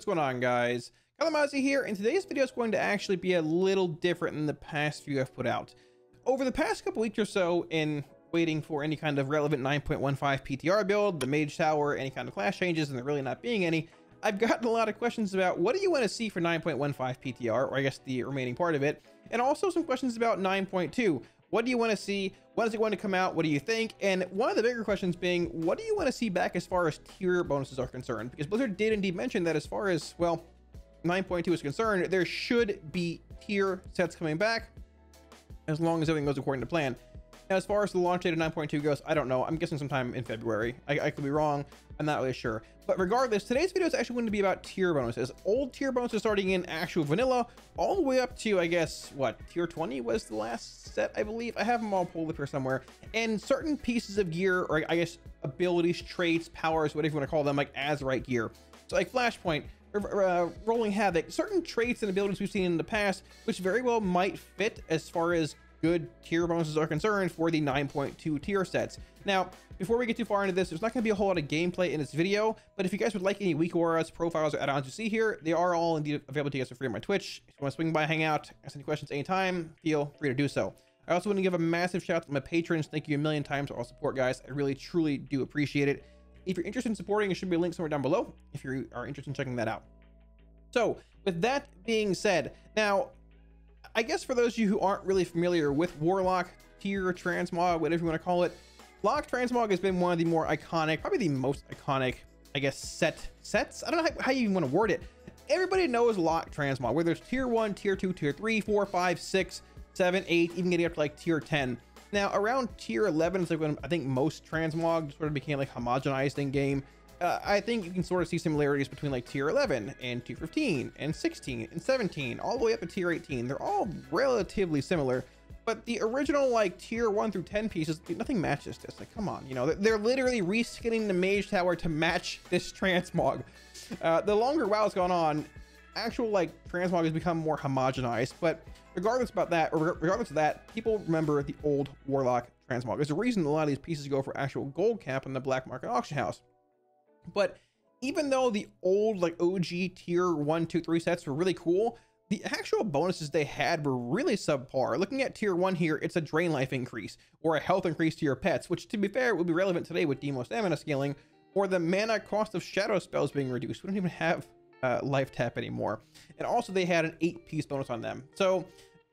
what's going on, guys? Kalamazi here, and today's video is going to actually be a little different than the past few I've put out. Over the past couple weeks or so, in waiting for any kind of relevant 9.15 PTR build, the Mage Tower, any kind of class changes, and there really not being any, I've gotten a lot of questions about what do you want to see for 9.15 PTR, or I guess the remaining part of it, and also some questions about 9.2. What do you want to see? When is it going to come out? What do you think? And one of the bigger questions being, what do you want to see back as far as tier bonuses are concerned? Because Blizzard did indeed mention that as far as, well, 9.2 is concerned, there should be tier sets coming back as long as everything goes according to plan. Now, as far as the launch date of 9.2 goes, I don't know. I'm guessing sometime in February. I could be wrong. I'm not really sure. But regardless, today's video is actually going to be about tier bonuses. Old tier bonuses starting in actual vanilla, all the way up to, I guess, what, tier 20 was the last set, I believe. I have them all pulled up here somewhere. And certain pieces of gear, or I guess abilities, traits, powers, whatever you want to call them, like Azerite gear. So like Flashpoint, Rolling Havoc, certain traits and abilities we've seen in the past, which very well might fit as far as good tier bonuses are concerned for the 9.2 tier sets. Now, before we get too far into this, there's not going to be a whole lot of gameplay in this video, but if you guys would like any weak auras, profiles, or add-ons you see here, they are all indeed available to you guys for free on my Twitch. If you want to swing by, hang out, ask any questions anytime, feel free to do so. I also want to give a massive shout out to my patrons. Thank you a million times for all support, guys. I really, truly do appreciate it. If you're interested in supporting, there should be a link somewhere down below if you are interested in checking that out. So, with that being said, now, I guess for those of you who aren't really familiar with Warlock Tier, Transmog, whatever you want to call it, Warlock Transmog has been one of the more iconic, probably the most iconic, I guess, sets. I don't know how you even want to word it. Everybody knows Warlock Transmog, whether it's Tier 1, Tier 2, Tier 3, 4, 5, 6, 7, 8, even getting up to like Tier 10. Now, around Tier 11 is like when I think most Transmog sort of became like homogenized in game. I think you can sort of see similarities between like Tier 11 and Tier 15 and 16 and 17 all the way up to Tier 18. They're all relatively similar, but the original like Tier 1 through 10 pieces, nothing matches this. Like, come on, you know, they're literally reskinning the Mage Tower to match this Transmog. The longer WoW's gone on, actual like Transmog has become more homogenized, but regardless of that, people remember the old Warlock Transmog. There's a reason a lot of these pieces go for actual gold cap in the black market auction house. But even though the old like OG tier 1, 2, 3 sets were really cool, the actual bonuses they had were really subpar. Looking at tier 1 here, it's a drain life increase or a health increase to your pets, which to be fair would be relevant today with Demo stamina scaling, or the mana cost of shadow spells being reduced. We don't even have life tap anymore. And also they had an 8-piece bonus on them. So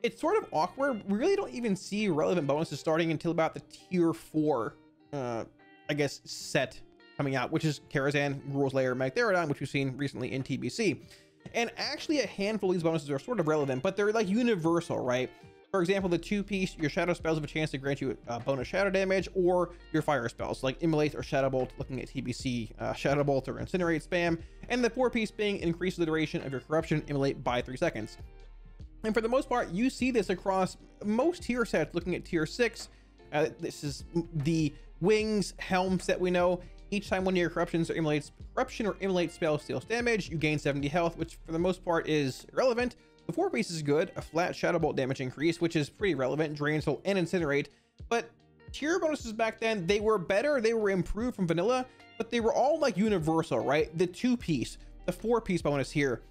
it's sort of awkward. We really don't even see relevant bonuses starting until about the tier 4, I guess, set coming out, which is Karazhan, Rules Layer, Magtheridon, which we've seen recently in TBC. And actually a handful of these bonuses are sort of relevant, but they're like universal, right? For example, the 2-piece, your shadow spells have a chance to grant you bonus shadow damage, or your fire spells like Immolate or Shadow Bolt, looking at TBC, Shadow Bolt or Incinerate spam, and the 4-piece being increases the duration of your corruption Immolate by 3 seconds. And for the most part, you see this across most tier sets. Looking at tier 6, this is the Wings Helm set we know. Each time one of your corruptions or corruption or immolate spell steals damage, you gain 70 health, which for the most part is irrelevant. The 4-piece is good, a flat Shadow Bolt damage increase, which is pretty relevant, Drain Soul and Incinerate. But tier bonuses back then, they were better, they were improved from vanilla, but they were all like universal, right? The 2-piece, the 4-piece bonus here,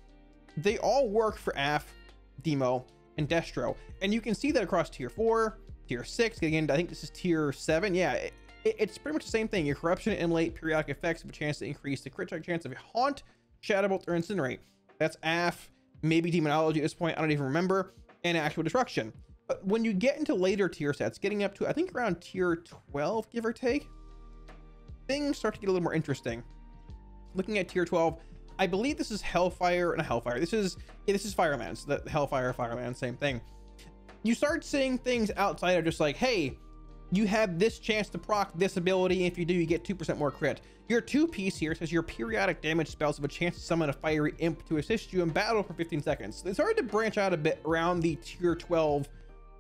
they all work for Aff, Demo, and Destro. And you can see that across tier 4, tier 6, again, I think this is tier 7, yeah. It's pretty much the same thing. Your corruption and immolate periodic effects have a chance to increase the crit chance of Haunt, Shadow Bolt, or Incinerate. That's Aff, maybe Demonology at this point, I don't even remember, and Actual Destruction. But when you get into later tier sets, getting up to I think around tier 12, give or take, things start to get a little more interesting. Looking at tier 12, I believe this is Hellfire, not Hellfire. This is Firelands, the Hellfire, Firelands, same thing. You start seeing things outside of just like, hey, you have this chance to proc this ability. If you do, you get 2% more crit. Your 2-piece here says your periodic damage spells have a chance to summon a fiery imp to assist you in battle for 15 seconds. It's hard to branch out a bit around the tier 12,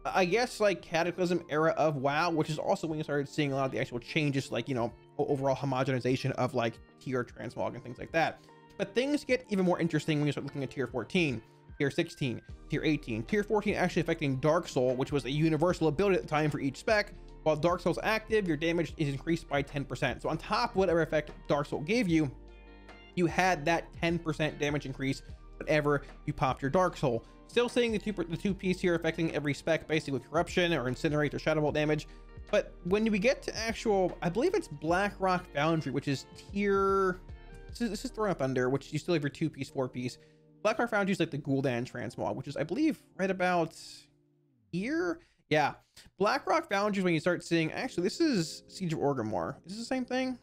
I guess, like Cataclysm era of WoW, which is also when you started seeing a lot of the actual changes, like, you know, overall homogenization of like tier Transmog and things like that. But things get even more interesting when you start looking at tier 14, tier 16, tier 18, tier 14 actually affecting Dark Soul, which was a universal ability at the time for each spec. While Dark Soul's active, your damage is increased by 10%. So on top of whatever effect Dark Soul gave you, you had that 10% damage increase whenever you popped your Dark Soul. Still seeing the two piece here affecting every spec, basically with corruption or incinerate or shadow bolt damage. But when we get to actual, I believe it's Blackrock Foundry, which is tier, this is Throne of Thunder, which you still have your 2-piece, 4-piece. Blackrock Foundry is like the Gul'dan transmog, which is, I believe, right about here. Yeah, Blackrock Foundry is when you start seeing, actually, this is Siege of Orgrimmar. Is this the same thing?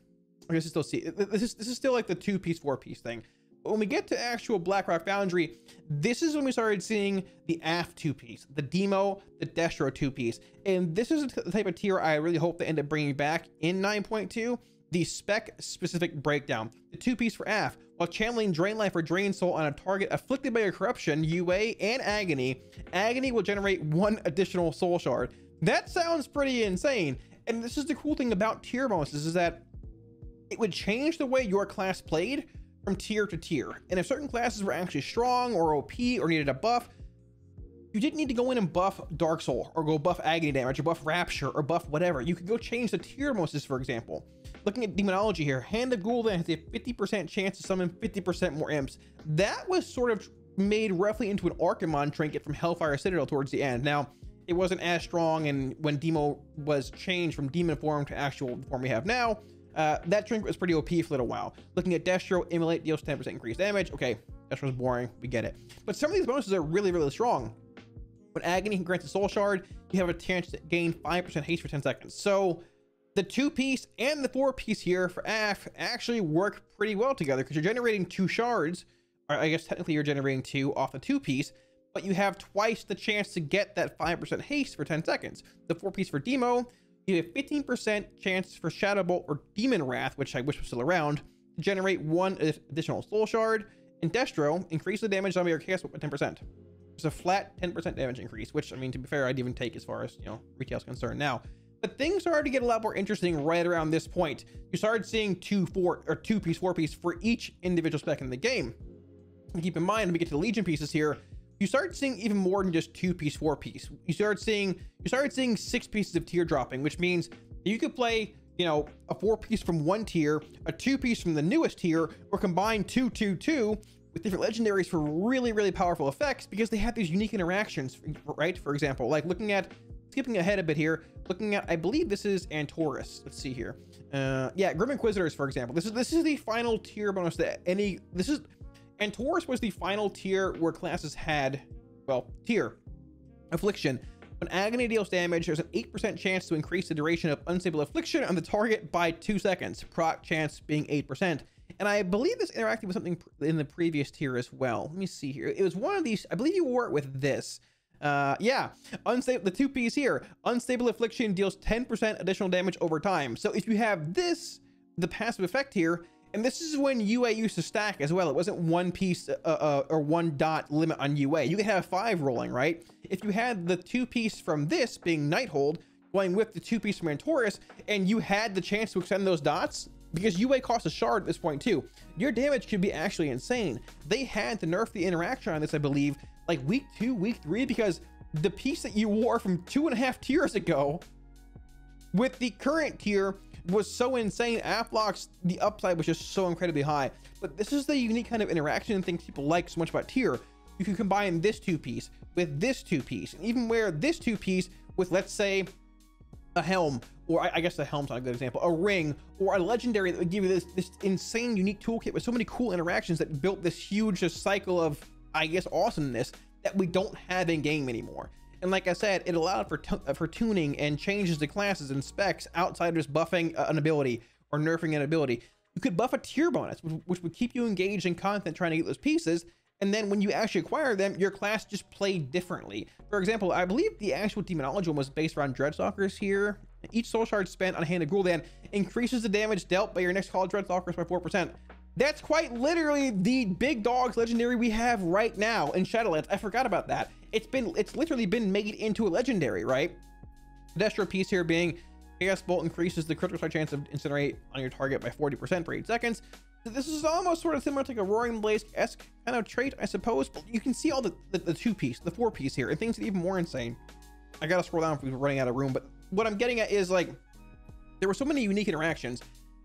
I guess it's still, this is still like the 2-piece, 4-piece thing. But when we get to actual Blackrock Foundry, this is when we started seeing the Aff 2-piece, the Demo, the Destro 2-piece. And this is the type of tier I really hope they end up bringing back in 9.2, the spec-specific breakdown. The 2-piece for Aff, while channeling Drain Life or Drain Soul on a target afflicted by a corruption, UA, and Agony, Agony will generate 1 additional Soul Shard. That sounds pretty insane. And this is the cool thing about tier bonuses, is that it would change the way your class played from tier to tier. And if certain classes were actually strong or OP or needed a buff, you didn't need to go in and buff Dark Soul or go buff Agony damage or buff Rapture or buff whatever. You could go change the tier bonuses, for example. Looking at Demonology here, Hand of Gul'dan has a 50% chance to summon 50% more imps. That was sort of made roughly into an Archimon trinket from Hellfire Citadel towards the end. Now, it wasn't as strong, and when Demo was changed from demon form to actual form we have now, that trinket was pretty OP for a little while. Looking at Destro, Immolate deals 10% increased damage. Okay, Destro's boring, we get it. But some of these bonuses are really, really strong. When Agony can grant a Soul Shard, you have a chance to gain 5% haste for 10 seconds. So the 2-piece and the 4-piece here for Aff actually work pretty well together, because you're generating 2 shards, or I guess technically you're generating 2 off the 2-piece, but you have twice the chance to get that 5% haste for 10 seconds. The 4-piece for Demo, you have 15% chance for Shadow Bolt or Demon Wrath, which I wish was still around, to generate 1 additional Soul Shard. And Destro, increase the damage zombie or chaos by 10%. It's a flat 10% damage increase, which, I mean, to be fair, I'd even take as far as, you know, retail's concerned now. But things started to get a lot more interesting right around this point. You started seeing 2-piece, 4-piece for each individual spec in the game. And keep in mind, when we get to the Legion pieces here, you start seeing even more than just 2-piece, 4-piece. You started seeing 6 pieces of tier dropping, which means you could play, you know, a 4-piece from one tier, a 2-piece from the newest tier, or combine 2-2-2 with different legendaries for really, really powerful effects, because they have these unique interactions, right? For example, like skipping ahead a bit here, looking at, I believe this is Antorus. Let's see here. Yeah, Grim Inquisitors, for example. This is the final tier bonus that Antorus was the final tier where classes had, well, tier Affliction. When Agony deals damage, there's an 8% chance to increase the duration of Unstable Affliction on the target by 2 seconds, proc chance being 8%. And I believe this interacted with something in the previous tier as well. Let me see here. It was one of these, I believe you wore it with this. Yeah, the 2-piece here. Unstable Affliction deals 10% additional damage over time. So if you have this, the passive effect here, and this is when UA used to stack as well. It wasn't 1 piece or 1 dot limit on UA. You could have 5 rolling, right? If you had the 2-piece from this being Nighthold going with the 2-piece from Antorus, and you had the chance to extend those dots, because UA costs a shard at this point too, your damage could be actually insane. They had to nerf the interaction on this, I believe, like week 2, week 3, because the piece that you wore from 2.5 tiers ago with the current tier was so insane. Afflocks, the upside was just so incredibly high. But this is the unique kind of interaction and things people like so much about tier. You can combine this 2-piece with this 2-piece, and even wear this 2-piece with, let's say, a helm, or I guess the helm's not a good example, a ring, or a legendary that would give you this insane unique toolkit with so many cool interactions that built this huge cycle of, I guess, awesomeness that we don't have in game anymore. And like I said, it allowed for tuning and changes to classes and specs outside of just buffing an ability or nerfing an ability. You could buff a tier bonus, which would keep you engaged in content trying to get those pieces. And then when you actually acquire them, your class just played differently. For example, I believe the actual Demonology one was based around Dreadstalkers here. Each Soul Shard spent on Hand of Gul'dan increases the damage dealt by your next call Dreadstalkers by 4%. That's quite literally the big dogs legendary we have right now in Shadowlands. I forgot about that. It's literally been made into a legendary, right? The Destro piece here being Chaos Bolt increases the critical strike chance of incinerate on your target by 40% for 8 seconds. So this is almost sort of similar to like a Roaring Blaze-esque kind of trait, I suppose, but you can see all the 2-piece, the 4-piece here, and things that are even more insane. I gotta scroll down if we're running out of room, but what I'm getting at is, like, there were so many unique interactions.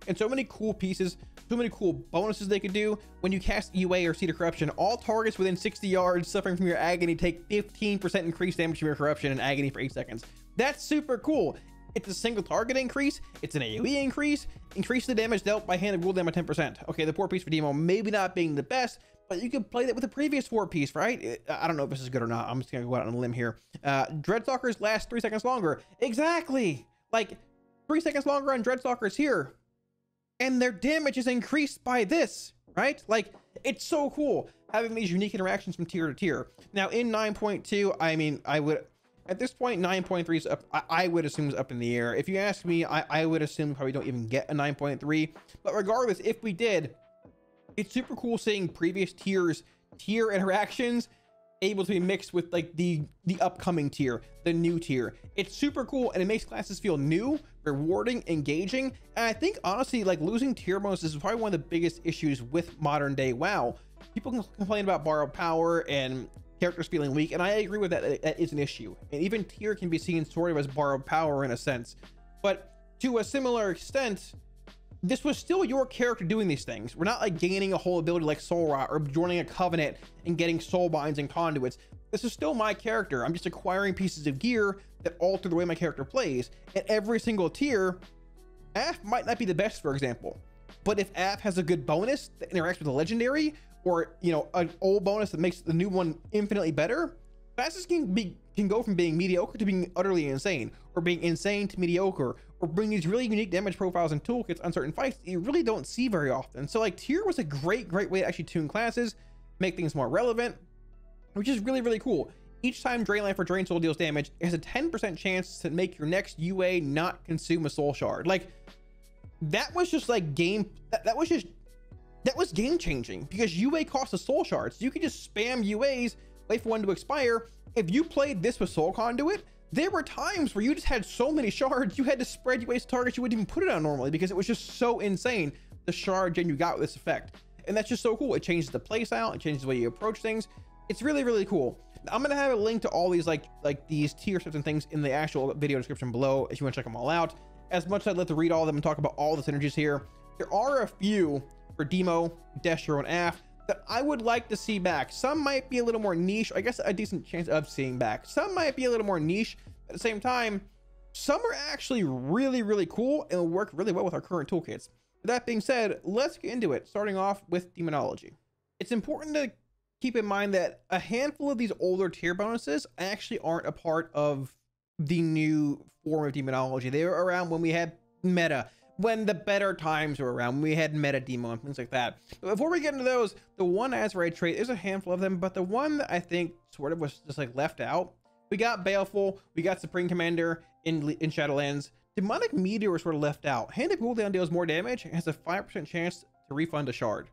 and so many cool pieces, so many cool bonuses they could do. When you cast UA or Seed of Corruption, all targets within 60 yards suffering from your agony take 15% increased damage from your corruption and agony for 8 seconds. That's super cool. It's a single target increase, it's an AoE increase, increase the damage dealt by hand of cooldown by 10%. Okay, the 4-piece for Demo maybe not being the best, but you could play that with the previous 4-piece, right? I don't know if this is good or not. I'm just gonna go out on a limb here. Dreadstalkers last 3 seconds longer. Exactly! Like, 3 seconds longer on Dreadstalkers here. And their damage is increased by this, right? Like, it's so cool having these unique interactions from tier to tier. Now, in 9.2, I mean, I would... At this point, 9.3 is up. I would assume is up in the air. If you ask me, I would assume probably don't even get a 9.3. But regardless, if we did, it's super cool seeing previous tier interactions able to be mixed with like the upcoming tier, the new tier. It's super cool, and it makes classes feel new, rewarding, engaging. And I think honestly, like, losing tier bonuses is probably one of the biggest issues with modern day WoW. People can complain about borrowed power and characters feeling weak, and I agree with that. That is an issue, and even tier can be seen sort of as borrowed power in a sense. But to a similar extent, this was still your character doing these things. We're not like gaining a whole ability like Soul Rot or joining a covenant and getting soul binds and conduits. This is still my character. I'm just acquiring pieces of gear that alter the way my character plays. At every single tier, AF might not be the best, for example, but if AF has a good bonus that interacts with a legendary, or, you know, an old bonus that makes the new one infinitely better, classes can go from being mediocre to being utterly insane, or being insane to mediocre, or bring these really unique damage profiles and toolkits on certain fights that you really don't see very often. So like, tier was a great way to actually tune classes, make things more relevant, which is really cool. Each time Drain Life or Drain Soul deals damage, it has a 10% chance to make your next UA not consume a soul shard. Like, that was just like that was game changing, because UA costs a soul shard. So you could just spam UAs, wait for one to expire. If you played this with Soul Conduit, there were times where you just had so many shards, you had to spread UAs to targets you wouldn't even put it on normally, because it was just so insane, the shard gen you got with this effect. And that's just so cool. It changes the playstyle, it changes the way you approach things. It's really cool. I'm gonna have a link to all these like these tier steps and things in the actual video description below if you want to check them all out. As much as I'd love to read all of them and talk about all the synergies here, there are a few for Demo, Destro, and AF that I would like to see back. Some might be a little more niche, I guess a decent chance of seeing back. Some might be a little more niche. At the same time, some are actually really cool and will work really well with our current toolkits. With that being said, let's get into it, starting off with Demonology. It's important to keep in mind that a handful of these older tier bonuses actually aren't a part of the new form of Demonology. They were around when we had meta, when the better times were around, when we had meta demo and things like that. But before we get into those, the one Azerite trait, there's a handful of them, but the one that I think sort of was just like left out, we got Baleful, we got Supreme Commander in Shadowlands. Demonic Meteor was sort of left out. Hand of cooldown deals more damage and has a 5% chance to refund a shard.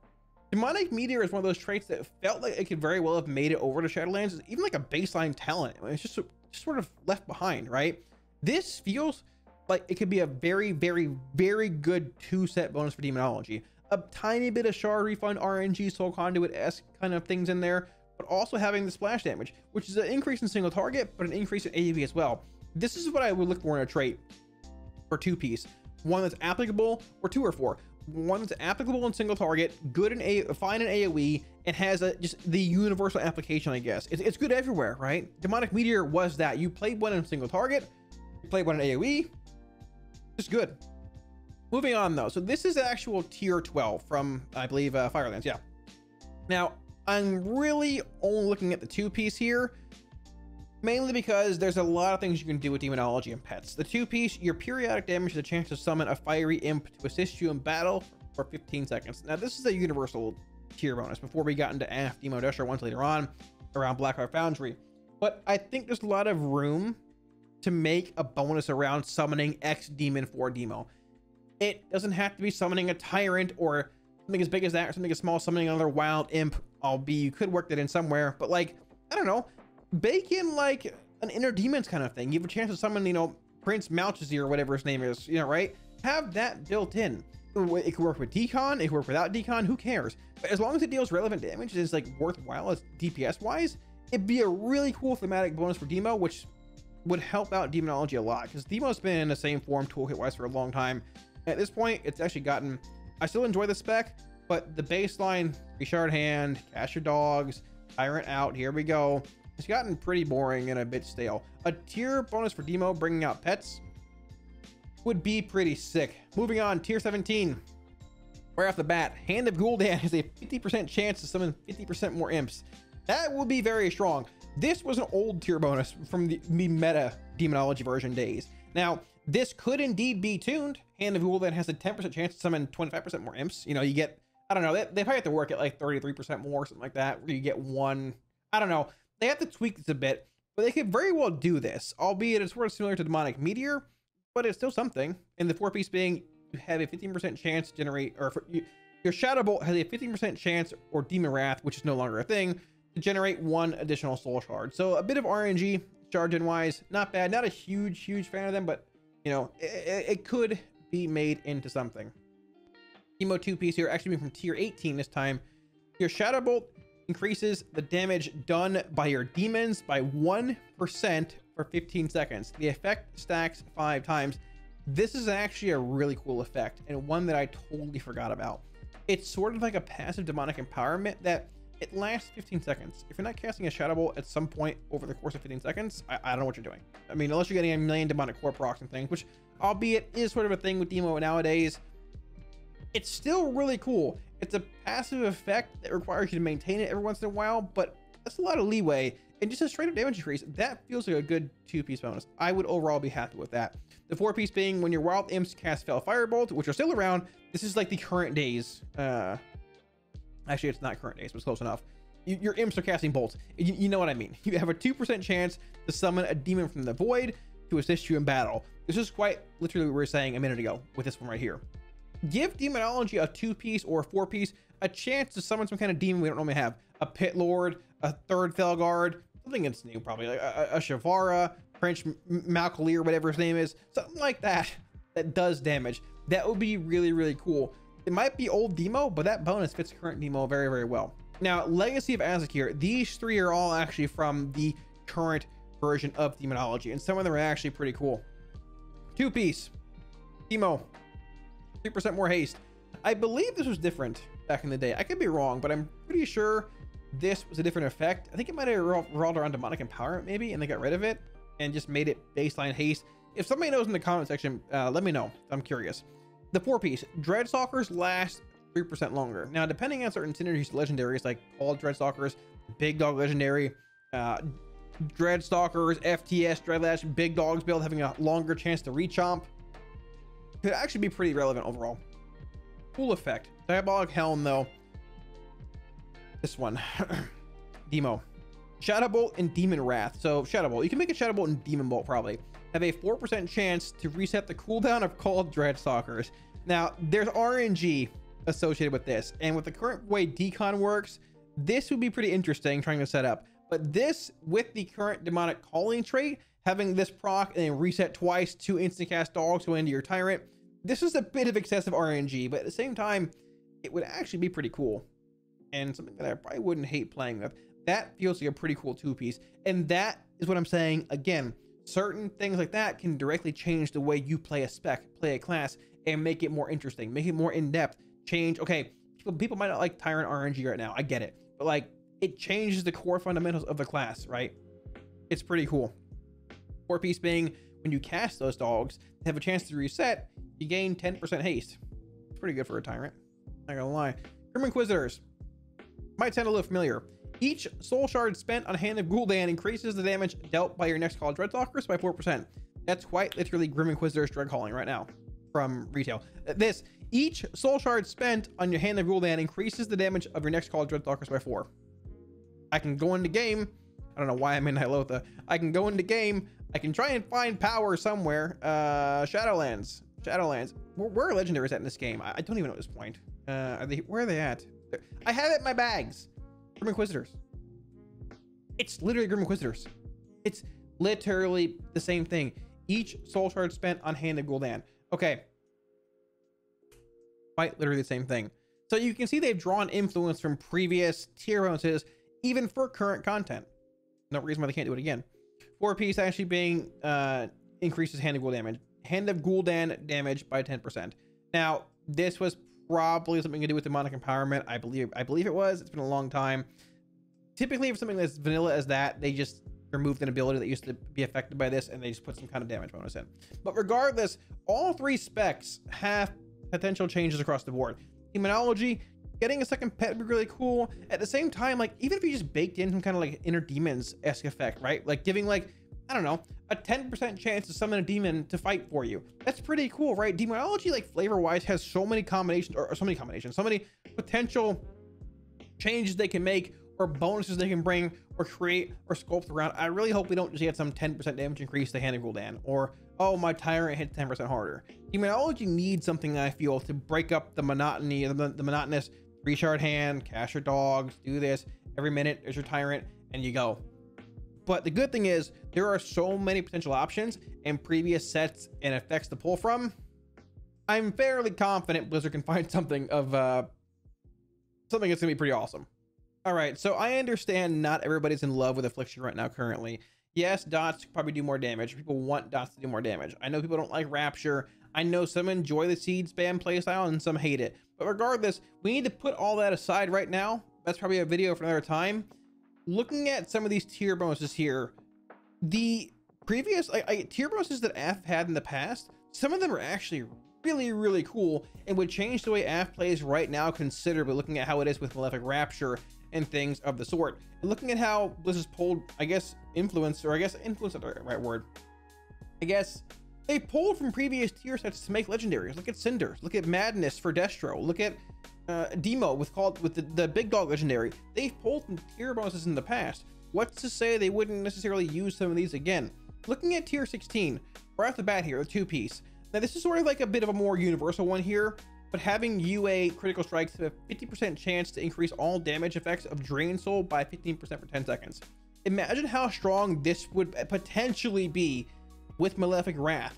Demonic Meteor is one of those traits that felt like it could very well have made it over to Shadowlands. It's even like a baseline talent. It's just sort of left behind, right? This feels like it could be a very good 2-set bonus for Demonology. A tiny bit of shard refund, RNG, Soul Conduit-esque kind of things in there, but also having the splash damage, which is an increase in single target, but an increase in AoE as well. This is what I would look for in a trait for 2-piece. One that's applicable, or 2 or 4. One that's applicable in single target, good in fine in AoE, and has just the universal application, I guess. It's good everywhere, right? Demonic Meteor was that. You played one in single target, you played one in AoE, just good. Moving on though, so this is actual tier 12 from, I believe, Firelands, yeah. Now, I'm really only looking at the 2-piece here, mainly because there's a lot of things you can do with Demonology and pets. The 2-piece, your periodic damage has a chance to summon a fiery imp to assist you in battle for 15 seconds. Now, this is a universal tier bonus before we got into AF, Demo, Destro once later on around Blackheart Foundry. But I think there's a lot of room to make a bonus around summoning X demon for Demo. It doesn't have to be summoning a tyrant or something as big as that, or something as small, summoning another wild imp. Albeit you could work that in somewhere, but like, I don't know, bake in like an inner demons kind of thing. You have a chance to summon, you know, Prince Malchazir or whatever his name is, you know, right? Have that built in. It could work with decon, it could work without decon, who cares? But as long as it deals relevant damage and is like worthwhile as DPS wise, it'd be a really cool thematic bonus for Demo, which would help out Demonology a lot, because Demo's been in the same form toolkit wise for a long time. At this point, it's actually gotten, I still enjoy the spec, but the baseline, reshard hand, cast your dogs, tyrant out, here we go. It's gotten pretty boring and a bit stale. A tier bonus for Demo bringing out pets would be pretty sick. Moving on, tier 17. Right off the bat, Hand of Gul'dan has a 50% chance to summon 50% more imps. That will be very strong. This was an old tier bonus from the meta Demonology version days. Now, this could indeed be tuned. Hand of Gul'dan has a 10% chance to summon 25% more imps. You know, you get, I don't know, they probably have to work at like 33% more, something like that, where you get one, I don't know. They have to tweak this a bit, but they could very well do this, albeit it's sort of similar to Demonic Meteor, but it's still something. And the 4-piece being, you have a 15% chance to generate, or your Shadow Bolt has a 15% chance, or Demon Wrath, which is no longer a thing, to generate 1 additional soul shard. So a bit of RNG, shard gen wise, not bad. Not a huge fan of them, but you know, it could be made into something. Emo 2-piece here, actually being from tier 18 this time. Your Shadow Bolt increases the damage done by your demons by 1% for 15 seconds. The effect stacks 5 times. This is actually a really cool effect, and one that I totally forgot about. It's sort of like a passive demonic empowerment that it lasts 15 seconds. If you're not casting a Shadow Bolt at some point over the course of 15 seconds, I don't know what you're doing. I mean, unless you're getting a million demonic core procs and things, which albeit is sort of a thing with Demo nowadays, it's still really cool. It's a passive effect that requires you to maintain it every once in a while, but that's a lot of leeway. And just a straight up damage increase, that feels like a good 2-piece bonus. I would overall be happy with that. The 4-piece being when your wild imps cast Fell Firebolt, which are still around. This is like the current days. Actually, it's not current days, but it's close enough. Your imps are casting bolts. You know what I mean. You have a 2% chance to summon a demon from the void to assist you in battle. This is quite literally what we were saying a minute ago with this one right here. Give Demonology a 2-piece or a 4-piece a chance to summon some kind of demon we don't normally have. A Pit Lord, a 3rd Felguard, something that's new probably, like a Shavara, French Malcolier, whatever his name is, something like that that does damage. That would be really cool. It might be old Demo, but that bonus fits current Demo very well. Now, Legacy of Azerite here, these 3 are all actually from the current version of Demonology, and some of them are actually pretty cool. 2-piece Demo, 3% more haste. I believe this was different back in the day. I could be wrong, but I'm pretty sure this was a different effect. I think it might have revolved around demonic empowerment maybe, and they got rid of it and just made it baseline haste. If somebody knows in the comment section, let me know. I'm curious. The 4-piece Dreadstalkers last 3% longer. Now, depending on certain synergies, legendaries like all Dreadstalkers, Big Dog legendary, Dreadstalkers, FTS, Dreadlash, Big Dogs build having a longer chance to rechomp could actually be pretty relevant overall. Cool effect. Diabolic Helm though. This one. Demo. Shadow Bolt and Demon Wrath. So Shadow Bolt, you can make a Shadow Bolt and Demon Bolt probably. Have a 4% chance to reset the cooldown of called Dreadstalkers. Now, there's RNG associated with this, and with the current way decon works, this would be pretty interesting trying to set up. But this, with the current demonic calling trait, having this proc and then reset twice to instant cast dogs to into your tyrant, this is a bit of excessive RNG, but at the same time, it would actually be pretty cool. And something that I probably wouldn't hate playing with. That feels like a pretty cool 2-piece. And that is what I'm saying. Again, certain things like that can directly change the way you play a spec, play a class, and make it more interesting, make it more in-depth, change. Okay, people might not like Tyrant RNG right now. I get it. But like, it changes the core fundamentals of the class, right? It's pretty cool. 4-piece being when you cast those dogs, they have a chance to reset, you gain 10% haste. It's pretty good for a Tyrant. Not gonna lie. Grim Inquisitors. Might sound a little familiar. Each soul shard spent on Hand of Gul'dan increases the damage dealt by your next call Dreadstalkers by 4%. That's quite literally Grim Inquisitor's Dread Calling right now from retail. Each soul shard spent on your Hand of Gul'dan increases the damage of your next call Dreadstalkers by 4. I can go into game. I don't know why I'm in Hylotha. I can go into game. I can try and find power somewhere. Shadowlands. Where are legendaries at in this game? I don't even know at this point. Where are they at? I have it in my bags. Grim Inquisitors. It's literally Grim Inquisitors. It's literally the same thing. Each soul shard spent on Hand of Gul'dan. Okay. Quite literally the same thing. So you can see they've drawn influence from previous tier bonuses, even for current content. No reason why they can't do it again. 4-piece actually being increases Hand of Gul'dan damage by 10%. Now, this was probably something to do with demonic empowerment. I believe it was. It's been a long time. Typically, for something that's vanilla as that, they just removed an ability that used to be affected by this, and they just put some kind of damage bonus in. But regardless, all 3 specs have potential changes across the board. Demonology, getting a second pet would be really cool. At the same time, like, even if you just baked in some kind of like inner demons-esque effect, right? Like giving, like, I don't know, a 10% chance to summon a demon to fight for you. That's pretty cool, right? Demonology, like, flavor-wise, has so many combinations, so many potential changes they can make, or bonuses they can bring, or create, or sculpt around. I really hope we don't just get some 10% damage increase to Hand of Gul'dan, or, oh, my tyrant hits 10% harder. Demonology needs something, I feel, to break up the monotony, the monotonous 3-shard hand, cast your dogs, do this, every minute there's your tyrant, and you go. But the good thing is, there are so many potential options and previous sets and effects to pull from. I'm fairly confident Blizzard can find something of something that's gonna be pretty awesome. All right, so I understand not everybody's in love with Affliction right now currently. Yes, dots probably do more damage. People want dots to do more damage. I know people don't like Rapture. I know some enjoy the seed spam playstyle and some hate it. But regardless, we need to put all that aside right now. That's probably a video for another time. Looking at some of these tier bonuses here, the previous tier bonuses that AF had in the past, some of them are actually really cool and would change the way AF plays right now considerably, looking at how it is with Malefic Rapture and things of the sort. And looking at how Blizzard's pulled, I guess, influence is the right word. I guess they pulled from previous tier sets to make legendaries. Look at Cinders, look at Madness for Destro, look at Demo with the Big Dog legendary. They've pulled from tier bonuses in the past. What's to say they wouldn't necessarily use some of these again? Looking at tier 16, right off the bat here, the 2-piece. Now this is sort of like a bit of a more universal one here, but having UA critical strikes have a 50% chance to increase all damage effects of Drain Soul by 15% for 10 seconds. Imagine how strong this would potentially be with Malefic Wrath.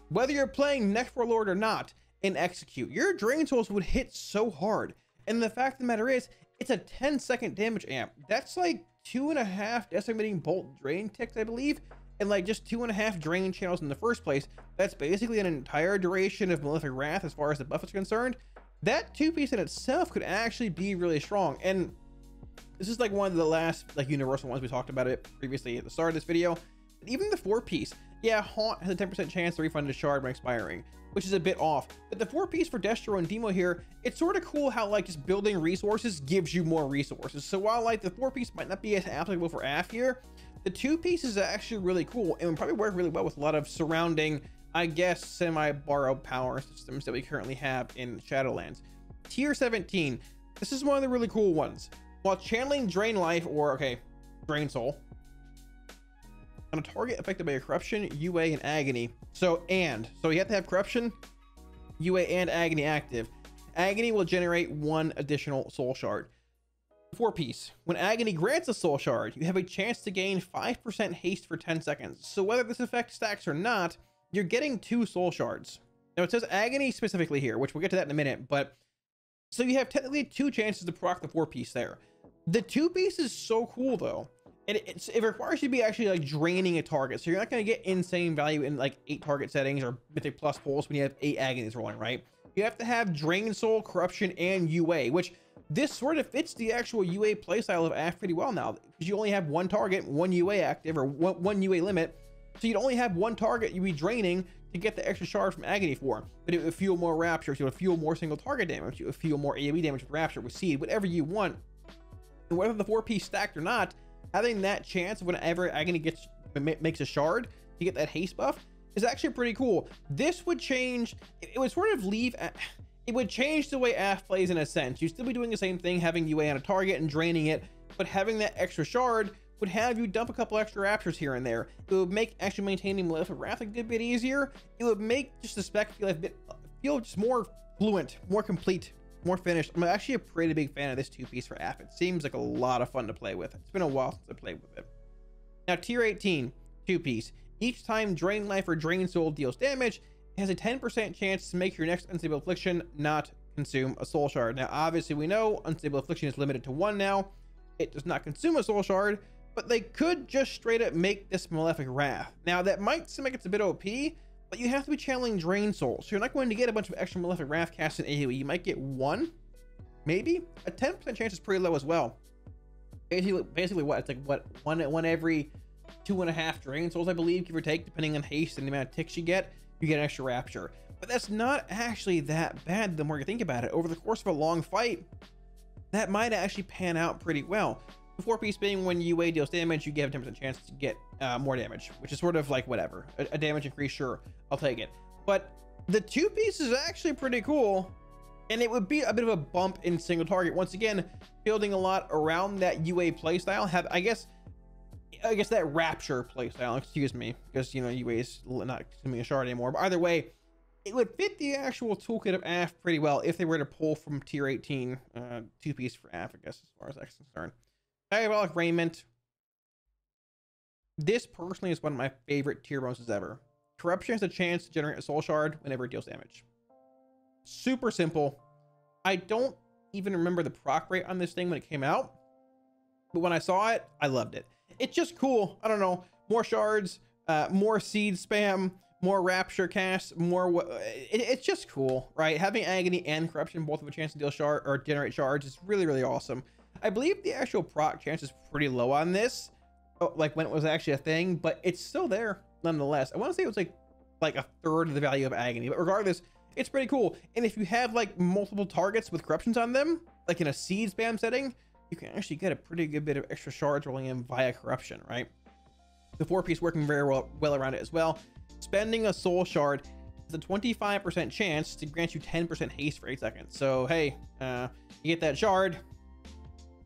Whether you're playing Next Warlord or not, and execute, your Drain Souls would hit so hard. And the fact of the matter is, it's a 10-second damage amp. That's like 2.5 decimating bolt drain ticks, I believe, and like just 2.5 drain channels in the first place. That's basically an entire duration of Malefic Wrath as far as the buff is concerned. That 2-piece in itself could actually be really strong. And this is like one of the last like universal ones we talked about it previously at the start of this video. But even the 4-piece, yeah, Haunt has a 10% chance to refund a shard when expiring, which is a bit off. But the 4-piece for Destro and Demo here, it's sort of cool how like just building resources gives you more resources. So while like the 4-piece might not be as applicable for AF here, the 2-piece is actually really cool and would probably work really well with a lot of surrounding, I guess, semi-borrowed power systems that we currently have in Shadowlands. Tier 17, this is one of the really cool ones. While channeling Drain Life, or okay, Drain Soul, on a target affected by a corruption, UA, and agony. So you have to have corruption, UA, and agony active. Agony will generate 1 additional soul shard. 4-piece. When agony grants a soul shard, you have a chance to gain 5% haste for 10 seconds. So whether this effect stacks or not, you're getting 2 soul shards. Now it says agony specifically here, which we'll get to that in a minute, but so you have technically 2 chances to proc the 4-piece there. The 2-piece is so cool though. And it requires you to be actually like draining a target. So you're not going to get insane value in like 8 target settings or Mythic Plus pulls when you have 8 agonies rolling, right? You have to have Drain Soul, Corruption, and UA, which this sort of fits the actual UA playstyle of AF pretty well now, because you only have 1 target, 1 UA active, or one UA limit. So you'd only have 1 target you'd be draining to get the extra shard from Agony for. But it would fuel more Rapture, so it would fuel more single target damage, it would fuel more AoE damage with Rapture, with Seed, whatever you want. And whether the 4-piece stacked or not, having that chance whenever Agony makes a shard to get that haste buff is actually pretty cool. This would change, it would sort of leave, it would change the way AF plays in a sense. You'd still be doing the same thing, having UA on a target and draining it, but having that extra shard would have you dump a couple extra Raptures here and there. It would make actually maintaining Malefic Wrath a good bit easier. It would make just the spec feel just more fluent, more complete, more finished. I'm actually a pretty big fan of this 2-piece for AF. It seems like a lot of fun to play with. It's been a while since I played with it. Now tier 18, 2-piece. Each time Drain Life or Drain Soul deals damage, it has a 10% chance to make your next Unstable Affliction not consume a soul shard. Now obviously we know Unstable Affliction is limited to 1 now. It does not consume a soul shard, but they could just straight up make this Malefic Wrath. Now that might seem like it's a bit OP, but you have to be channeling Drain Soul. So you're not going to get a bunch of extra Malefic Wrath casts in AoE. You might get one, maybe. A 10% chance is pretty low as well. Basically what? It's like what, one every 2.5 Drain Souls, I believe, give or take, depending on haste and the amount of ticks you get an extra Rapture. But that's not actually that bad the more you think about it. Over the course of a long fight, that might actually pan out pretty well. The 4-piece being when UA deals damage, you get a 10% chance to get more damage, which is sort of like whatever. A damage increase, sure, I'll take it. But the 2-piece is actually pretty cool, and it would be a bit of a bump in single target. Once again, building a lot around that UA playstyle. I guess that Rapture playstyle, excuse me, because, you know, UA is not consuming a shard anymore. But either way, it would fit the actual toolkit of AF pretty well if they were to pull from tier 18 2-piece for AF, I guess, as far as that's concerned. Diabolic Raiment. This personally is one of my favorite tier bonuses ever. Corruption has a chance to generate a soul shard whenever it deals damage. Super simple. I don't even remember the proc rate on this thing when it came out, but when I saw it, I loved it. It's just cool. I don't know, more shards, more seed spam, more rapture casts, more it's just cool, right? Having agony and corruption both have a chance to deal shard or generate shards is really, really awesome. I believe the actual proc chance is pretty low on this, like when it was actually a thing, but it's still there nonetheless. I want to say it was like a third of the value of agony, but regardless, it's pretty cool. And if you have like multiple targets with corruptions on them, like in a seed spam setting, you can actually get a pretty good bit of extra shards rolling in via corruption, right? The 4-piece working very well around it as well. Spending a soul shard has a 25% chance to grant you 10% haste for 8 seconds. So hey, you get that shard,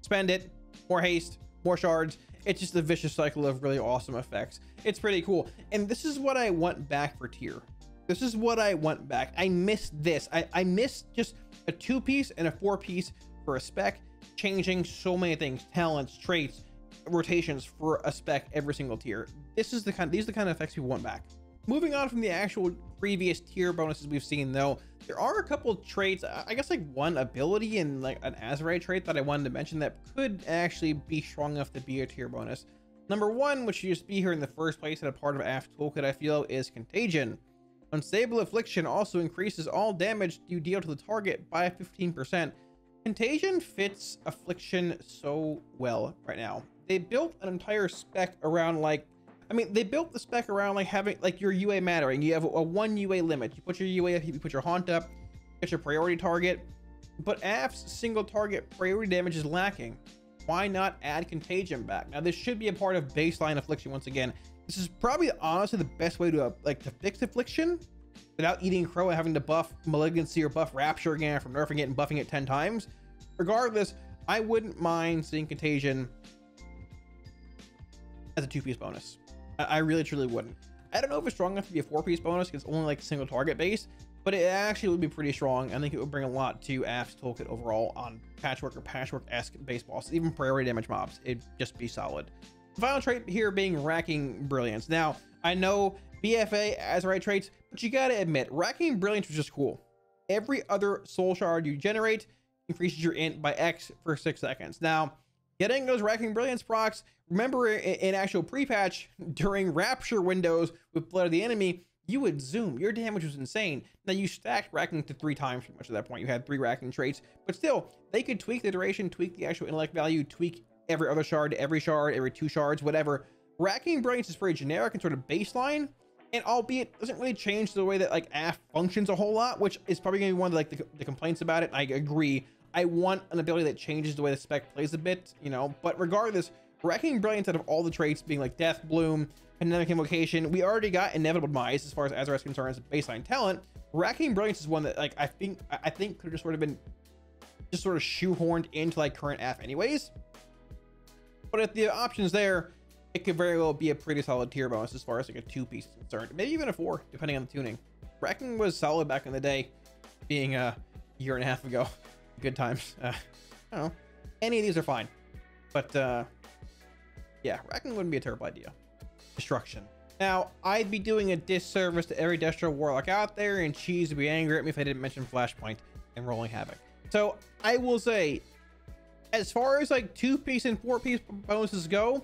spend it, more haste, more shards. It's just a vicious cycle of really awesome effects. It's pretty cool. And this is what I want back for tier. This is what I want back. I miss this. I miss just a 2-piece and a 4-piece for a spec, changing so many things, talents, traits, rotations for a spec every single tier. These are the kind of effects we want back. Moving on from the actual previous tier bonuses we've seen, though, there are a couple traits, I guess like one ability and like an Azerite trait that I wanted to mention that could actually be strong enough to be a tier bonus. Number one, which should just be here in the first place and a part of AF toolkit, I feel, is Contagion. Unstable Affliction also increases all damage you deal to the target by 15%. Contagion fits Affliction so well right now. They built an entire spec around they built the spec around like having like your UA mattering. You have a 1 UA limit. You put your UA up, you put your haunt up, get your priority target. But AF's single target priority damage is lacking. Why not add Contagion back? Now this should be a part of baseline Affliction once again. This is probably honestly the best way to to fix Affliction without eating crow and having to buff Malignancy or buff Rapture again from nerfing it and buffing it 10 times. Regardless, I wouldn't mind seeing Contagion as a 2-piece bonus. I really truly wouldn't. I don't know if it's strong enough to be a 4-piece bonus because it's only like single target base, but it actually would be pretty strong. I think it would bring a lot to AF's toolkit overall on patchwork or patchwork-esque base bosses, even priority damage mobs. It'd just be solid. The final trait here being Racking Brilliance. Now, I know BFA, Azerite traits, but you gotta admit, Racking Brilliance was just cool. Every other soul shard you generate increases your int by X for 6 seconds. Now, getting those Racking Brilliance procs, remember in actual pre-patch, during Rapture windows with Blood of the Enemy, you would zoom. Your damage was insane. Now, you stacked Racking to 3 times pretty much at that point. You had 3 Racking traits, but still, they could tweak the duration, tweak the actual intellect value, tweak every other shard, every 2 shards, whatever. Racking Brilliance is very generic and sort of baseline, and albeit doesn't really change the way that like AF functions a whole lot, which is probably going to be one of like the complaints about it. I agree. I want an ability that changes the way the spec plays a bit, you know, but regardless, Racking Brilliance out of all the traits being like Death Bloom, Pandemic Invocation, we already got Inevitable Demise as far as Azerite is concerned as a baseline talent. Racking Brilliance is one that like I think could have just sort of been just sort of shoehorned into like current AF anyways. But if the options there, it could very well be a pretty solid tier bonus as far as like a 2-piece is concerned, maybe even a 4 depending on the tuning. Racking was solid back in the day, being a year and a half ago. Good times. I don't know, any of these are fine, but yeah, Racking wouldn't be a terrible idea. Destruction. Now, I'd be doing a disservice to every Destro Warlock out there, and Cheese would be angry at me if I didn't mention Flashpoint and Rolling Havoc. So I will say, as far as like 2-piece and 4-piece bonuses go,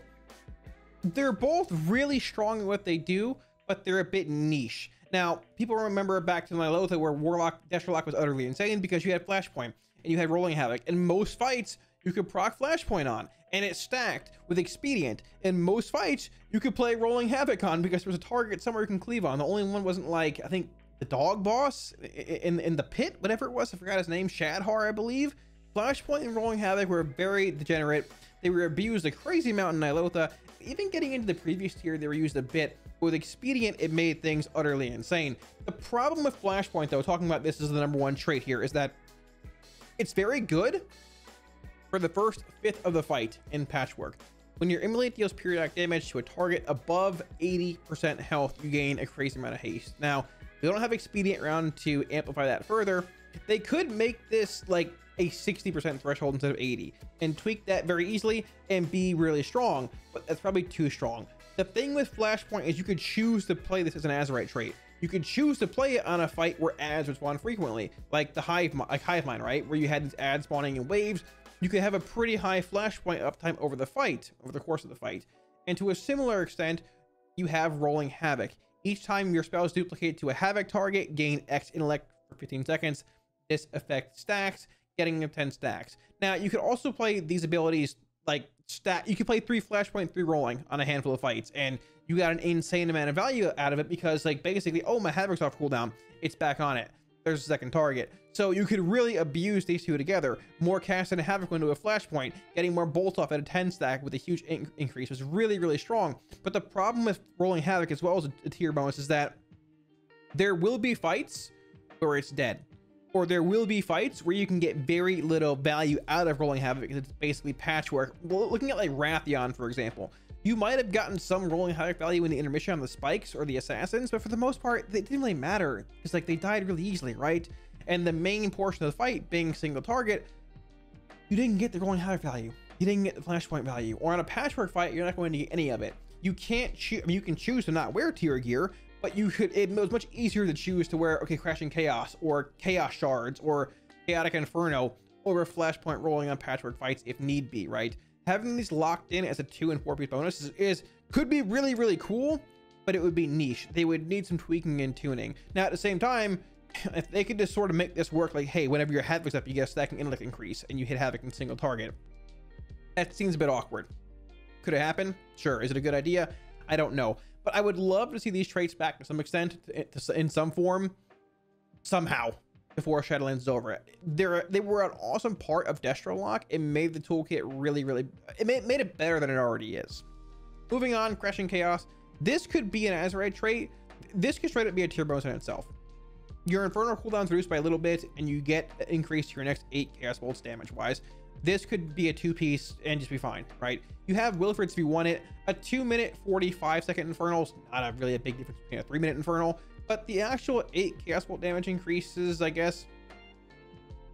they're both really strong in what they do, but they're a bit niche. Now, people remember back to Nilotha where Warlock, Destrolock was utterly insane because you had Flashpoint and you had Rolling Havoc. In most fights, you could proc Flashpoint on, and it stacked with Expedient. In most fights, you could play Rolling Havoc on because there was a target somewhere you can cleave on. The only one wasn't like, I think, the dog boss in the pit, whatever it was. I forgot his name, Shadhar, I believe. Flashpoint and Rolling Havoc were very degenerate. They were abused a crazy amount in Nilotha. Even getting into the previous tier, they were used a bit. With Expedient, it made things utterly insane. The problem with Flashpoint, though, talking about this as the #1 trait here, is that it's very good for the first fifth of the fight in Patchwork. When your Immolate deals periodic damage to a target above 80% health, you gain a crazy amount of haste. Now, they don't have Expedient around to amplify that further. They could make this like a 60% threshold instead of 80 and tweak that very easily and be really strong, but that's probably too strong. The thing with Flashpoint is you could choose to play this as an Azerite trait. You could choose to play it on a fight where ads would spawn frequently, like the Hive Mind, right? Where you had these ads spawning in waves. You could have a pretty high Flashpoint uptime over the course of the fight. And to a similar extent, you have Rolling Havoc. Each time your spells duplicate to a Havoc target, gain X intellect for 15 seconds. This effect stacks, getting them 10 stacks. Now, you could also play these abilities like stack. You could play 3 Flashpoint, 3 Rolling on a handful of fights, and you got an insane amount of value out of it because, like, basically, oh, my Havoc's off cooldown, it's back on it. There's a second target. So you could really abuse these two together. More cast and a Havoc into a Flashpoint, getting more bolt off at a 10 stack with a huge increase was really, really strong. But the problem with Rolling Havoc as well as a tier bonus is that there will be fights where it's dead. Or there will be fights where you can get very little value out of Rolling Havoc because it's basically Patchwork. Well, looking at like Wrathion, for example, you might have gotten some Rolling Havoc value in the intermission on the spikes or the assassins, but for the most part, they didn't really matter because like they died really easily, right? And the main portion of the fight being single target, you didn't get the Rolling Havoc value. You didn't get the Flashpoint value. Or on a Patchwork fight, you're not going to get any of it. You can't choose. I mean, you can choose to not wear tier gear, but you could. It was much easier to choose to wear, okay, Crashing Chaos or Chaos Shards or Chaotic Inferno over Flashpoint rolling on Patchwork fights if need be, right? Having these locked in as a 2 and 4 piece bonus could be really, really cool, but it would be niche. They would need some tweaking and tuning. Now, at the same time, if they could just sort of make this work like, hey, whenever your Havoc's up, you get a stacking intellect increase and you hit Havoc in single target. That seems a bit awkward. Could it happen? Sure. Is it a good idea? I don't know. But I would love to see these traits back to some extent, in some form, somehow, before Shadowlands is over. They were an awesome part of Destrolock. It made the toolkit really, really... It made it better than it already is. Moving on, Crashing Chaos. This could be an Azerite trait. This could straight up be a tier bonus in itself. Your Infernal cooldown's reduced by a little bit, and you get an increase to your next 8 Chaos Bolts damage-wise. This could be a 2-piece and just be fine, right? You have Wilfred's if you want it. A 2-minute, 45-second Infernal's not really a big difference between a 3-minute Infernal, but the actual 8 Chaos Bolt damage increases, I guess,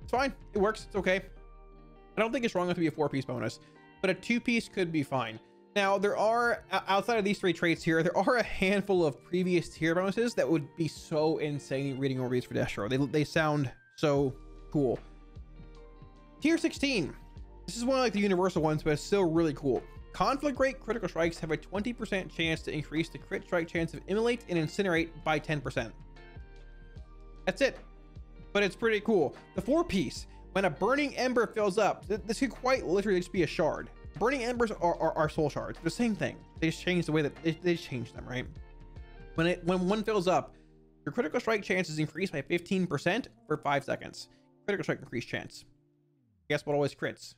it's fine. It works. It's okay. I don't think it's wrong enough to be a 4-piece bonus, but a 2-piece could be fine. Now, there are, outside of these 3 traits here, there are a handful of previous tier bonuses that would be so insane reading over these for Destro. They sound so cool. Tier 16. This is one of like the universal ones, but it's still really cool. Conflict Rate critical strikes have a 20% chance to increase the crit strike chance of Immolate and Incinerate by 10%. That's it. But it's pretty cool. The 4-piece. When a Burning Ember fills up, this could quite literally just be a shard. Burning Embers are soul shards. They're the same thing. They just change the way that they change them, right? When one fills up, your critical strike chance is increased by 15% for 5 seconds. Critical strike increased chance. Guess what always crits?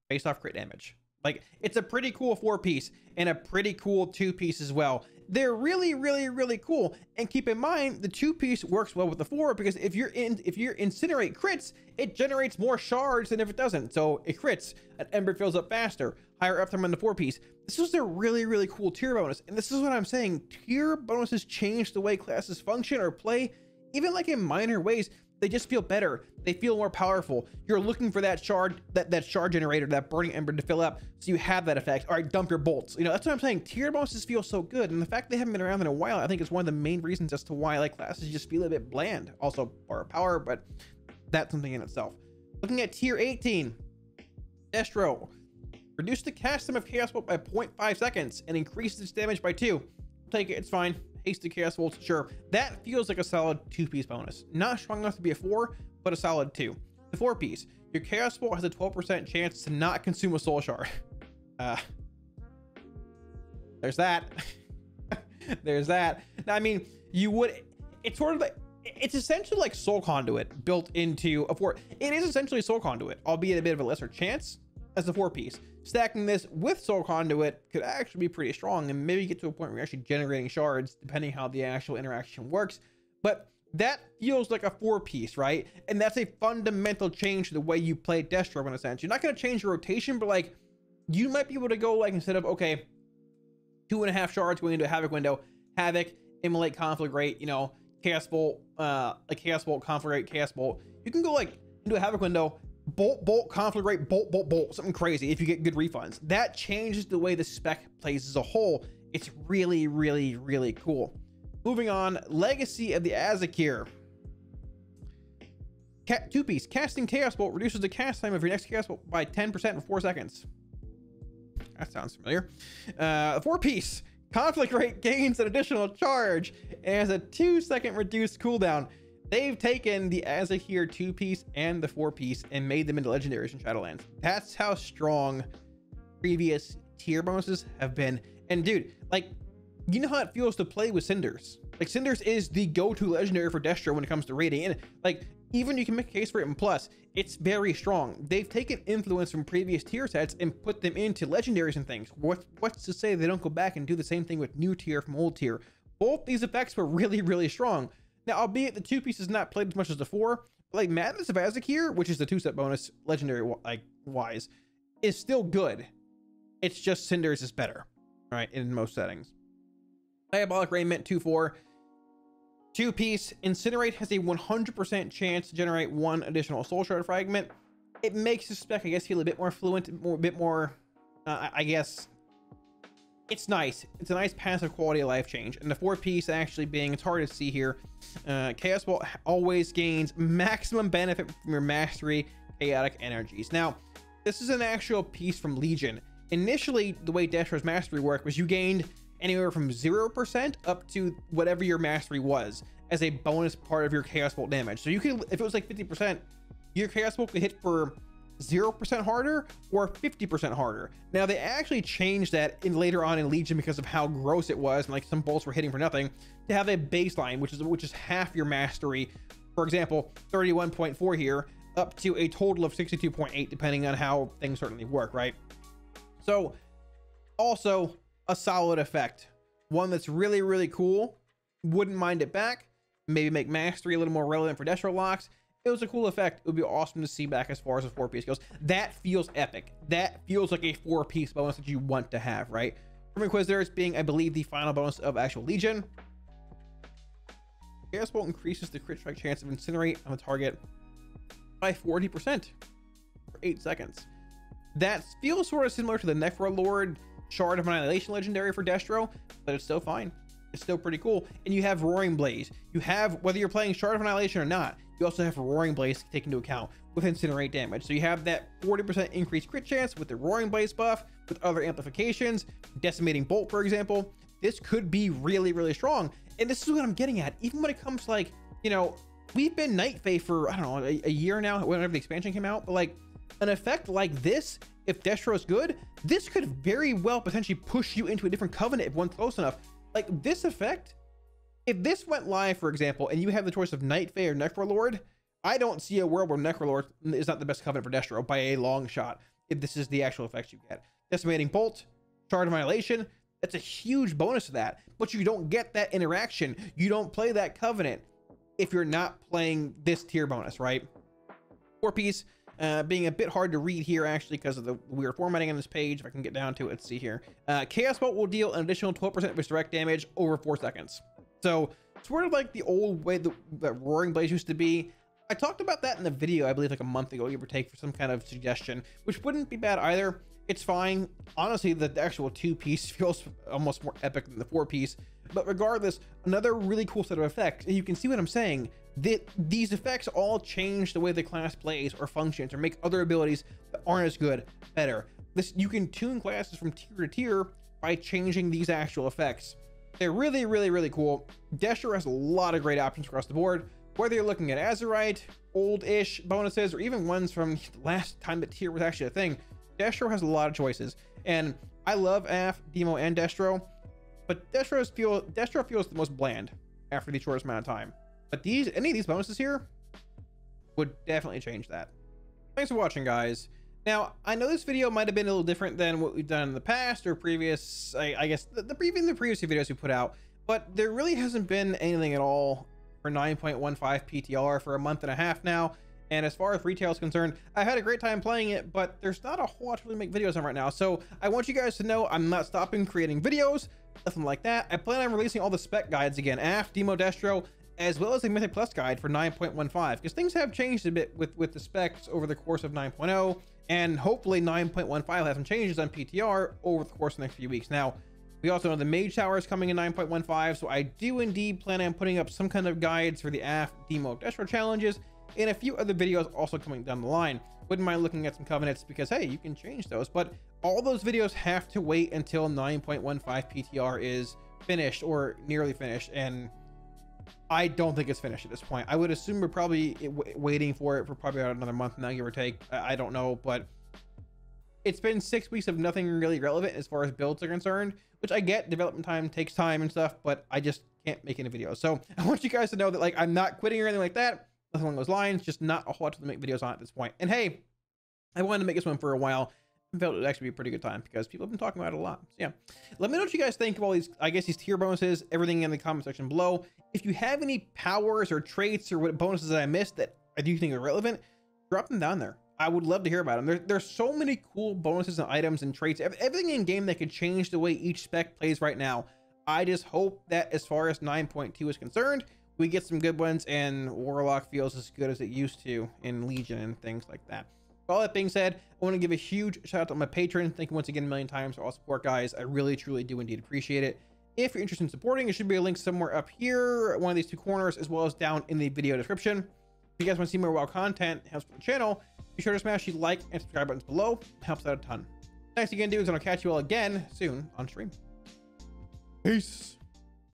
Based off crit damage. Like, it's a pretty cool 4-piece and a pretty cool 2-piece as well. They're really, really, really cool. And keep in mind, the 2-piece works well with the 4 because if your Incinerate crits, it generates more shards than if it doesn't. So it crits. An Ember fills up faster. Higher uptime on the 4-piece. This was a really, really cool tier bonus. And this is what I'm saying. Tier bonuses change the way classes function or play, even like in minor ways. They just feel better. They feel more powerful. You're looking for that shard, that shard generator, that Burning Ember to fill up, so you have that effect. All right, dump your bolts. You know, that's what I'm saying. Tier bonuses feel so good, and the fact they haven't been around in a while, I think is one of the main reasons as to why like classes just feel a bit bland. Also, power, but that's something in itself. Looking at Tier 18, Destro. Reduce the cast time of Chaos Bolt by 0.5 seconds and increases its damage by 2. Take it, it's fine. hasty chaos bolts, sure, that feels like a solid 2-piece bonus. Not strong enough to be a 4, but a solid 2. The 4-piece, your chaos bolt has a 12% chance to not consume a soul shard. There's that. There's that. Now, I mean, you would, it's sort of like, it's essentially like Soul Conduit built into a 4. It is essentially Soul Conduit, albeit a bit of a lesser chance as a 4-piece. Stacking this with Soul Conduit could actually be pretty strong and maybe get to a point where you're actually generating shards, depending how the actual interaction works. But that feels like a 4-piece, right? And that's a fundamental change to the way you play Destro in a sense. You're not going to change your rotation, but like, you might be able to go like, instead of, okay, 2.5 shards going into a Havoc window, Havoc, Immolate, Conflagrate, you know, Chaos Bolt, like Chaos Bolt, Conflagrate, Chaos Bolt. You can go like into a Havoc window, Bolt, Conflagrate, Bolt, something crazy if you get good refunds. That changes the way the spec plays as a whole. It's really, really, really cool. Moving on, Legacy of the Azerite. 2-piece, casting Chaos Bolt reduces the cast time of your next Chaos Bolt by 10% in 4 seconds. That sounds familiar. 4-piece, Conflagrate gains an additional charge and has a 2-second reduced cooldown. They've taken the Azerite 2-piece and the 4-piece and made them into legendaries in Shadowlands. That's how strong previous tier bonuses have been. And dude, like, you know how it feels to play with Cinders. Like, Cinders is the go-to legendary for Destro when it comes to raiding, and like, even you can make a case for it in Plus. It's very strong. They've taken influence from previous tier sets and put them into legendaries and things. What's to say they don't go back and do the same thing with new tier from old tier? Both these effects were really, really strong. Now, albeit the 2-piece is not played as much as the 4, but like Madness of Azerite, which is the 2-step bonus legendary like wise, is still good. It's just Cinders is better, right, in most settings. Diabolic Raiment 2-4. 2-piece, Incinerate has a 100% chance to generate 1 additional Soul Shard fragment. It makes the spec, I guess, feel a bit more fluent, a bit more, I guess, it's nice. It's a nice passive quality of life change. And the 4-piece actually being, it's hard to see here, Chaos Bolt always gains maximum benefit from your Mastery Chaotic Energies. Now, this is an actual piece from Legion. Initially, the way Destro's Mastery worked was you gained anywhere from 0% up to whatever your mastery was as a bonus part of your Chaos Bolt damage. So you could, if it was like 50%, your Chaos Bolt could hit for 0% harder or 50% harder. Now they actually changed that in later on in Legion because of how gross it was, and like some bolts were hitting for nothing, to have a baseline which is half your mastery. For example, 31.4 here up to a total of 62.8 depending on how things certainly work, right? So also a solid effect, one that's really, really cool. Wouldn't mind it back. Maybe make mastery a little more relevant for Destro locks. It was a cool effect. It would be awesome to see back as far as a 4-piece goes. That feels epic. That feels like a 4-piece bonus that you want to have, right? From Inquisitors being, I believe, the final bonus of actual Legion. Chaos Bolt increases the crit strike chance of Incinerate on the target by 40% for 8 seconds. That feels sort of similar to the Necrolord Shard of Annihilation legendary for Destro, but it's still fine. It's still pretty cool. And you have Roaring Blaze. You have, whether you're playing Shard of Annihilation or not, you also have Roaring Blaze to take into account with Incinerate damage. So you have that 40% increased crit chance with the Roaring Blaze buff, with other amplifications, Decimating Bolt, for example. This could be really, really strong. And this is what I'm getting at. Even when it comes to, like, you know, we've been Night Fae for, I don't know, a year now, whenever the expansion came out, but like an effect like this, if Destro is good, this could very well potentially push you into a different covenant if one's close enough. Like this effect, if this went live, for example, and you have the choice of Night Fae or Necrolord, I don't see a world where Necrolord is not the best covenant for Destro by a long shot, if this is the actual effects you get. Decimating Bolt, Shard of Annihilation, that's a huge bonus to that, but you don't get that interaction. You don't play that covenant if you're not playing this tier bonus, right? 4-piece, being a bit hard to read here actually because of the weird formatting on this page. If I can get down to it, let's see here. Chaos Bolt will deal an additional 12% of its direct damage over 4 seconds. So sort of like the old way that Roaring Blaze used to be. I talked about that in the video, I believe like a month ago, give or take, for some kind of suggestion, which wouldn't be bad either. It's fine. Honestly, the actual 2-piece feels almost more epic than the 4-piece. But regardless, another really cool set of effects. And you can see what I'm saying. These effects all change the way the class plays or functions or make other abilities that aren't as good better. You can tune classes from tier to tier by changing these actual effects. They're really, really, really cool. Destro has a lot of great options across the board, whether you're looking at Azerite, old-ish bonuses, or even ones from the last time that tier was actually a thing. Destro has a lot of choices, and I love Aff, Demo, and Destro, but Destro feels the most bland after the shortest amount of time. But any of these bonuses here would definitely change that. Thanks for watching, guys. Now, I know this video might have been a little different than what we've done in the past or previous, I guess, the previous videos we put out, but there really hasn't been anything at all for 9.15 PTR for a month and a half now. And as far as retail is concerned, I've had a great time playing it, but there's not a whole lot to really make videos on right now. So I want you guys to know I'm not stopping creating videos, nothing like that. I plan on releasing all the spec guides again, Aff, Demo, Destro, as well as the Mythic Plus guide for 9.15, because things have changed a bit with the specs over the course of 9.0, and hopefully 9.15 will have some changes on PTR over the course of the next few weeks. Now, we also know the Mage Tower is coming in 9.15, so I do indeed plan on putting up some kind of guides for the Aff, Demo, Destro challenges, and a few other videos also coming down the line. Wouldn't mind looking at some covenants because, hey, you can change those, but all those videos have to wait until 9.15 PTR is finished or nearly finished, and I don't think it's finished at this point. I would assume we're probably waiting for it for probably about another month now, give or take. I don't know, but it's been 6 weeks of nothing really relevant as far as builds are concerned, which I get. Development time takes time and stuff, but I just can't make any videos. So I want you guys to know that, like, I'm not quitting or anything like that. Nothing along those lines, just not a whole lot to make videos on at this point. And hey, I wanted to make this one for a while. I felt it would actually be a pretty good time because people have been talking about it a lot. So yeah, let me know what you guys think of all these, I guess, these tier bonuses, everything in the comment section below. If you have any powers or traits or what bonuses that I missed that I do think are relevant, drop them down there. I would love to hear about them. There's so many cool bonuses and items and traits, everything in game that could change the way each spec plays right now. I just hope that as far as 9.2 is concerned, we get some good ones and Warlock feels as good as it used to in Legion and things like that. All that being said, I want to give a huge shout out to my patrons. Thank you once again a million times for all support, guys. I really, truly do indeed appreciate it. If you're interested in supporting, there should be a link somewhere up here, one of these two corners, as well as down in the video description. If you guys want to see more WoW content, helps with the channel, be sure to smash the like and subscribe buttons below. It helps out a ton. Thanks again, dudes, and I'll catch you all again soon on stream. Peace.